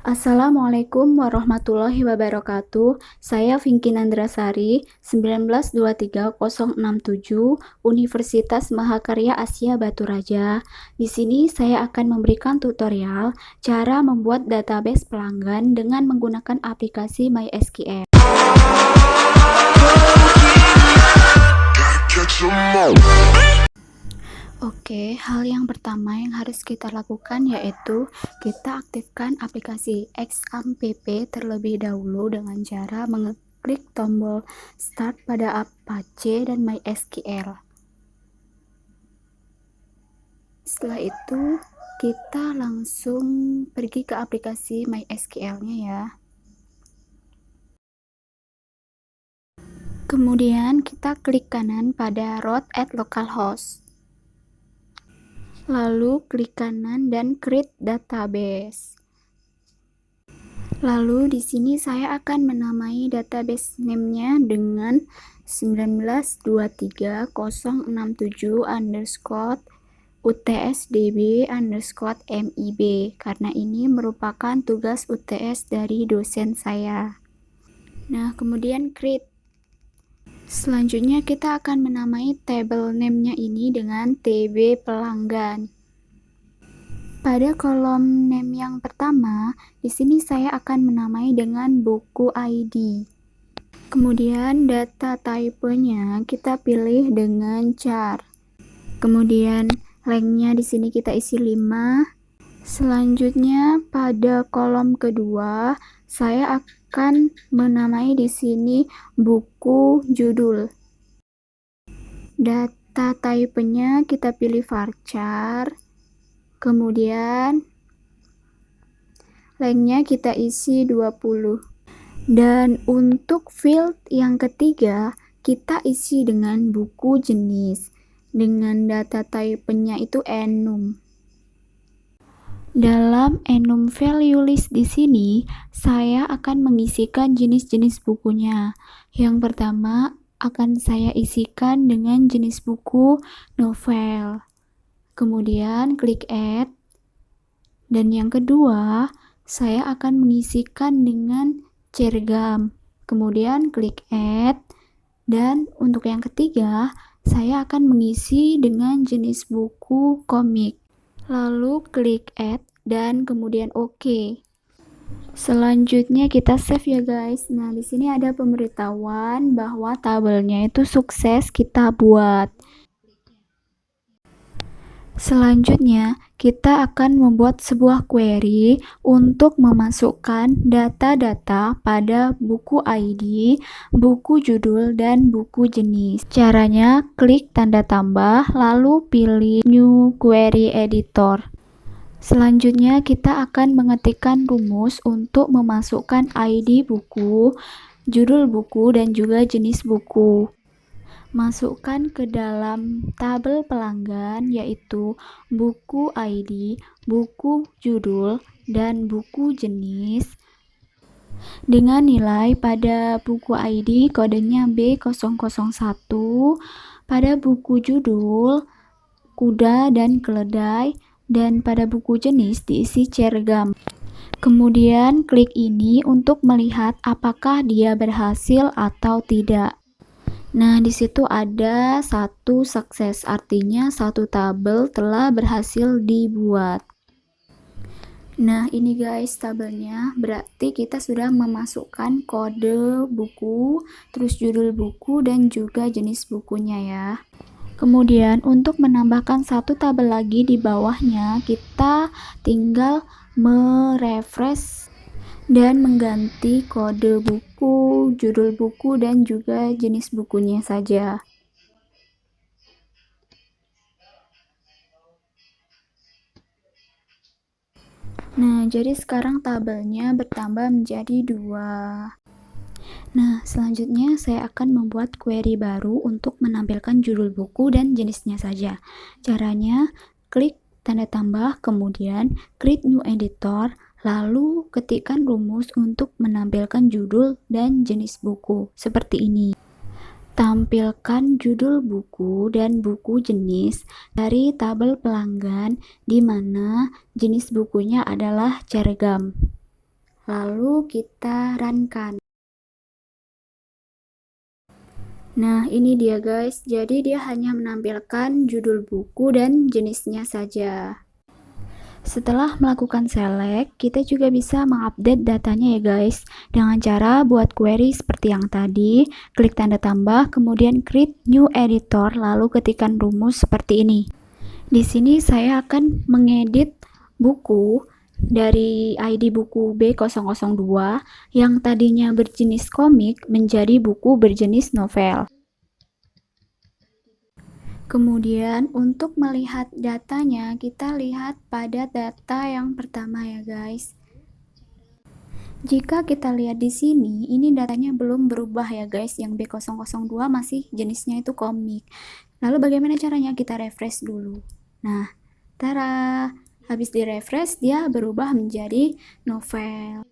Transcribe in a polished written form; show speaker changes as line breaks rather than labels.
Assalamualaikum warahmatullahi wabarakatuh. Saya Vinky Nandrasari, 1923067, Universitas Mahakarya Asia Batu Raja. Di sini saya akan memberikan tutorial cara membuat database pelanggan dengan menggunakan aplikasi MySQL. Oke, hal yang pertama yang harus kita lakukan yaitu kita aktifkan aplikasi XAMPP terlebih dahulu dengan cara mengeklik tombol Start pada Apache dan MySQL. Setelah itu, kita langsung pergi ke aplikasi MySQL-nya ya. Kemudian kita klik kanan pada Root at Localhost. Lalu klik kanan dan create database. Lalu di sini saya akan menamai database name-nya dengan 1923067_utsdb_mib karena ini merupakan tugas UTS dari dosen saya. Nah, kemudian create. Selanjutnya kita akan menamai table name-nya ini dengan TB pelanggan. Pada kolom name yang pertama, di sini saya akan menamai dengan buku ID. Kemudian data type-nya kita pilih dengan char. Kemudian length-nya di sini kita isi 5. Selanjutnya pada kolom kedua, saya akan menamai di sini buku judul. Data type-nya kita pilih varchar. Kemudian length-nya kita isi 20. Dan untuk field yang ketiga, kita isi dengan buku jenis. Dengan data type-nya itu enum. Dalam enum value list di sini, saya akan mengisikan jenis-jenis bukunya. Yang pertama akan saya isikan dengan jenis buku novel. Kemudian klik add. Dan yang kedua, saya akan mengisikan dengan cergam. Kemudian klik add. Dan untuk yang ketiga, saya akan mengisi dengan jenis buku komik. Lalu klik add dan kemudian OK. Selanjutnya kita save ya guys. Nah, di sini ada pemberitahuan bahwa tabelnya itu sukses kita buat. Selanjutnya, kita akan membuat sebuah query untuk memasukkan data-data pada buku ID, buku judul, dan buku jenis. Caranya, klik tanda tambah, lalu pilih New Query Editor. Selanjutnya, kita akan mengetikkan rumus untuk memasukkan ID buku, judul buku, dan juga jenis buku. Masukkan ke dalam tabel pelanggan yaitu buku ID, buku judul, dan buku jenis dengan nilai pada buku ID kodenya B001, pada buku judul kuda dan keledai, dan pada buku jenis diisi cergam. Kemudian klik ini untuk melihat apakah dia berhasil atau tidak. Nah, di situ ada satu sukses, artinya satu tabel telah berhasil dibuat. Nah, ini guys tabelnya, berarti kita sudah memasukkan kode buku, terus judul buku, dan juga jenis bukunya ya. Kemudian untuk menambahkan satu tabel lagi di bawahnya, kita tinggal merefresh dan mengganti kode buku, judul buku, dan juga jenis bukunya saja. Nah, jadi sekarang tabelnya bertambah menjadi 2. Nah, selanjutnya saya akan membuat query baru untuk menampilkan judul buku dan jenisnya saja. Caranya, klik tanda tambah, kemudian create new editor, lalu ketikkan rumus untuk menampilkan judul dan jenis buku, seperti ini. Tampilkan judul buku dan buku jenis dari tabel pelanggan di mana jenis bukunya adalah cergam. lalu kita runkan. Nah, ini dia guys. Jadi dia hanya menampilkan judul buku dan jenisnya saja. Setelah melakukan select, kita juga bisa mengupdate datanya ya guys, dengan cara buat query seperti yang tadi, klik tanda tambah, kemudian create new editor, lalu ketikkan rumus seperti ini. Di sini saya akan mengedit buku dari ID buku B002 yang tadinya berjenis komik menjadi buku berjenis novel. Kemudian untuk melihat datanya, kita lihat pada data yang pertama ya guys. Jika kita lihat di sini, ini datanya belum berubah ya guys, yang B002 masih jenisnya itu komik. Lalu bagaimana caranya? Kita refresh dulu. Nah, tara, habis di refresh dia berubah menjadi novel.